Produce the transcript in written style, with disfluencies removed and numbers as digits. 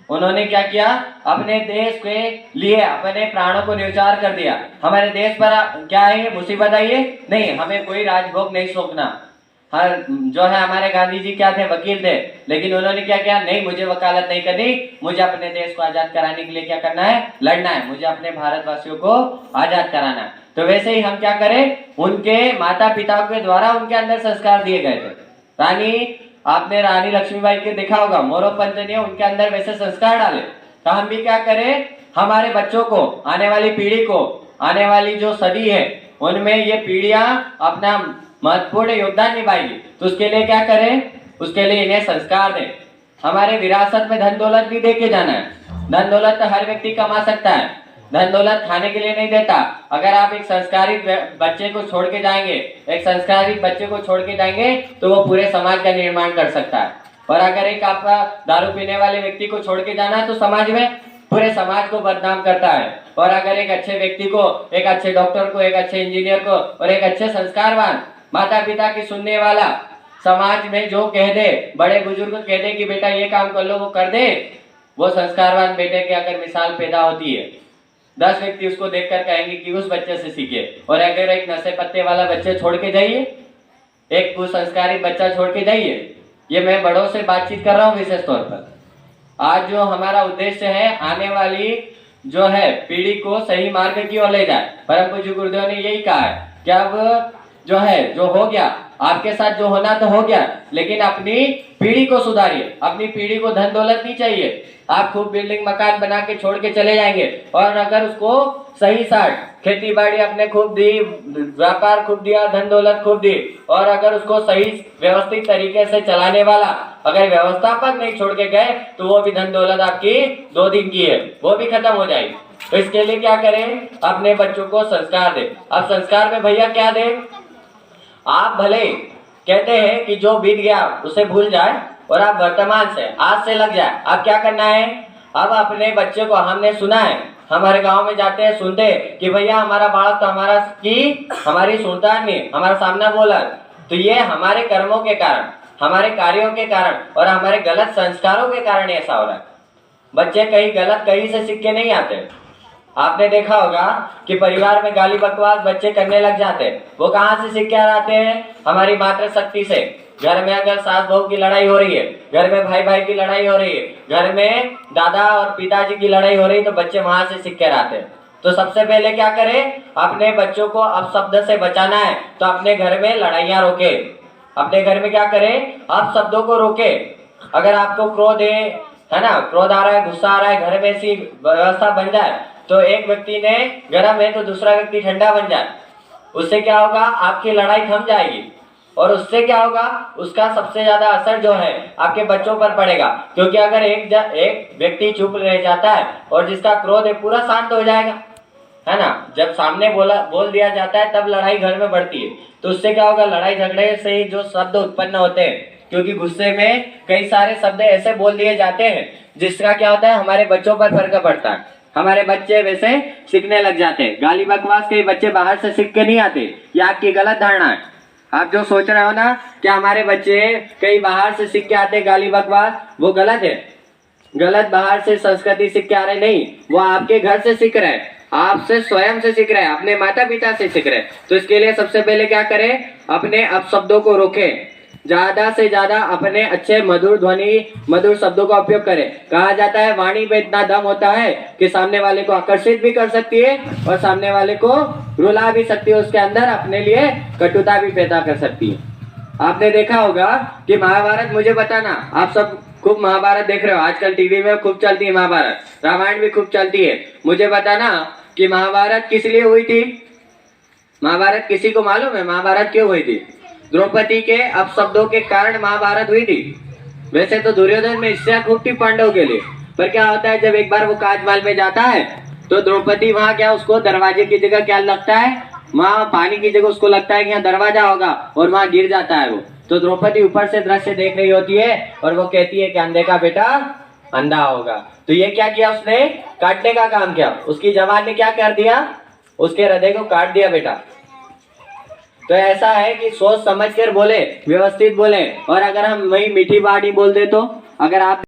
उन्होंने क्या किया, अपने देश के लिए अपने प्राणों को न्यौछावर कर दिया। हमारे देश पर क्या है, ये मुसीबत आई है नहीं, हमें कोई राजभोग नहीं सौंपना। हर जो है हमारे गांधी जी क्या थे, वकील थे, लेकिन उन्होंने क्या किया, नहीं मुझे वकालत नहीं करनी, मुझे अपने देश को आजाद कराने के लिए क्या करना है, लड़ना है, मुझे अपने भारतवासियों को आजाद कराना है। तो वैसे ही हम क्या करें, उनके माता पिता के द्वारा उनके अंदर संस्कार दिए गए थे। आपने रानी लक्ष्मीबाई के देखा होगा, मोरोपंत ने उनके अंदर वैसे संस्कार डाले। तो हम भी क्या करें, हमारे बच्चों को, आने वाली पीढ़ी को, आने वाली जो सदी है उनमें ये पीढ़ियां अपना महत्वपूर्ण योगदान निभाएगी। तो उसके लिए क्या करें, उसके लिए इन्हें संस्कार दें। हमारे विरासत में धन दौलत भी दे के जाना है। धन दौलत तो हर व्यक्ति कमा सकता है, धन दौलत खाने के लिए नहीं देता। अगर आप एक संस्कारित बच्चे को छोड़ के जाएंगे, एक संस्कारित बच्चे को छोड़ के जाएंगे तो वो पूरे समाज का निर्माण कर सकता है। और अगर एक आपका दारू पीने वाले व्यक्ति को छोड़ के जाना है तो समाज में पूरे समाज को बदनाम करता है। और अगर एक अच्छे व्यक्ति को, एक अच्छे डॉक्टर को, एक अच्छे इंजीनियर को और एक अच्छे संस्कारवान माता पिता की सुनने वाला समाज में जो कह दे, बड़े बुजुर्ग कह दे कि बेटा ये काम कर लो, वो कर दे, वो संस्कारवान बेटे की अगर मिसाल पैदा होती है, 10 व्यक्ति उसको देखकर कहेंगे कि उस बच्चे से सीखे। और अगर एक नशे पत्ते वाला बच्चे छोड़ के जाइए, एक कुसंस्कारी बच्चा छोड़ के जाइए। ये मैं बड़ों से बातचीत कर रहा हूँ विशेष तौर पर। आज जो हमारा उद्देश्य है, आने वाली जो है पीढ़ी को सही मार्ग की ओर ले जाए। परम पूज्य गुरुदेव ने यही कहा है कि अब जो है, जो हो गया आपके साथ, जो होना तो हो गया, लेकिन अपनी पीढ़ी को सुधारिए। अपनी पीढ़ी को धन दौलत नहीं चाहिए। आप खूब बिल्डिंग मकान बना के छोड़ के चले जाएंगे, और अगर उसको सही साठ खेती बाड़ी अपने खूब दी, व्यापार खूब दिया, धन दौलत खूब दी, और अगर उसको सही व्यवस्थित तरीके से चलाने वाला अगर व्यवस्थापक नहीं छोड़ के गए तो वो भी धन दौलत आपकी 2 दिन की है, वो भी खत्म हो जाएगी। तो इसके लिए क्या करें, अपने बच्चों को संस्कार दे। अब संस्कार में भैया क्या दे, आप भले कहते हैं कि जो बीत गया उसे भूल जाए और आप वर्तमान से, आज से लग जाए। अब क्या करना है, अब अपने बच्चे को, हमने सुना है, हमारे गांव में जाते हैं, सुनते हैं कि भैया हमारा बालक तो हमारी सुनता नहीं, हमारा सामना बोला। तो ये हमारे कर्मों के कारण, हमारे कार्यों के कारण और हमारे गलत संस्कारों के कारण ऐसा हो रहा है। बच्चे कहीं गलत कहीं से सीख के नहीं आते। आपने देखा होगा कि परिवार में गाली बकवास बच्चे करने लग जाते हैं। वो कहाँ से सीख के आते हैं, हमारी मातृ शक्ति से। घर में अगर सास बहू की लड़ाई हो रही है, घर में भाई भाई की लड़ाई हो रही है, घर में दादा और पिताजी की लड़ाई हो रही है, तो बच्चे वहां से सीख कर आते हैं। तो सबसे पहले क्या करें, अपने बच्चों को अपशब्द से बचाना है तो अपने घर में लड़ाइयाँ रोके। अपने घर में क्या करें, अपशब्दों को रोके। अगर आपको क्रोध है ना, क्रोध आ रहा है, गुस्सा आ रहा है, घर में ऐसी व्यवस्था बन जाए तो एक व्यक्ति ने गर्म है तो दूसरा व्यक्ति ठंडा बन जाए। उससे क्या होगा, आपकी लड़ाई थम जाएगी। और उससे क्या होगा, उसका सबसे ज्यादा असर जो है आपके बच्चों पर पड़ेगा। क्योंकि अगर एक व्यक्ति चुप रह जाता है और जिसका क्रोध है पूरा शांत हो जाएगा, है ना। जब सामने बोल दिया जाता है तब लड़ाई घर में बढ़ती है। तो उससे क्या होगा, लड़ाई झगड़े से जो शब्द उत्पन्न होते हैं, क्योंकि गुस्से में कई सारे शब्द ऐसे बोल दिए जाते हैं जिसका क्या होता है, हमारे बच्चों पर फर्क पड़ता है। हमारे बच्चे वैसे सीखने लग जाते हैं। गाली बकवास के बच्चे बाहर से सीख के नहीं आते, ये आपकी गलत धारणा है। आप जो सोच रहे हो ना कि हमारे बच्चे कहीं बाहर से सीख के आते गाली बकवास, वो गलत है। गलत बाहर से संस्कृति सीख के आ रहे नहीं, वो आपके घर से सीख रहे हैं, आपसे स्वयं से सीख रहे हैं, अपने माता पिता से सीख रहे हैं। तो इसके लिए सबसे पहले क्या करें, अपने अपशब्दों को रोकें। ज्यादा से ज्यादा अपने अच्छे मधुर ध्वनि, मधुर शब्दों का उपयोग करें। कहा जाता है वाणी में इतना दम होता है कि सामने वाले को आकर्षित भी कर सकती है और सामने वाले को रुला भी सकती है, उसके अंदर अपने लिए कटुता भी पैदा कर सकती है। आपने देखा होगा कि महाभारत, मुझे बताना, आप सब खूब महाभारत देख रहे हो, आजकल टीवी में खूब चलती है महाभारत, रामायण भी खूब चलती है। मुझे बताना कि महाभारत किस लिए हुई थी। महाभारत किसी को मालूम है महाभारत क्यों हुई थी? द्रौपदी के अपशब्दों के कारण महाभारत हुई थी। वैसे तो दुर्योधन में ईर्ष्या खूब थी पांडवों के लिए, पर क्या होता है, जब एक बार वो काजमहल में जाता है तो द्रौपदी वहां क्या, उसको दरवाजे की जगह क्या लगता है, वहां पानी की जगह उसको लगता है कि यहाँ दरवाजा होगा, और वहां गिर जाता है वो। तो द्रौपदी ऊपर से दृश्य देख रही होती है और वो कहती है कि अंधे का बेटा अंधा होगा। तो ये क्या किया, उसने काटने का काम किया। उसकी जवान ने क्या कर दिया, उसके हृदय को काट दिया बेटा। तो ऐसा है कि सोच समझ कर बोले, व्यवस्थित बोले। और अगर हम वही मीठी बाड़ी बोल दे तो, अगर आप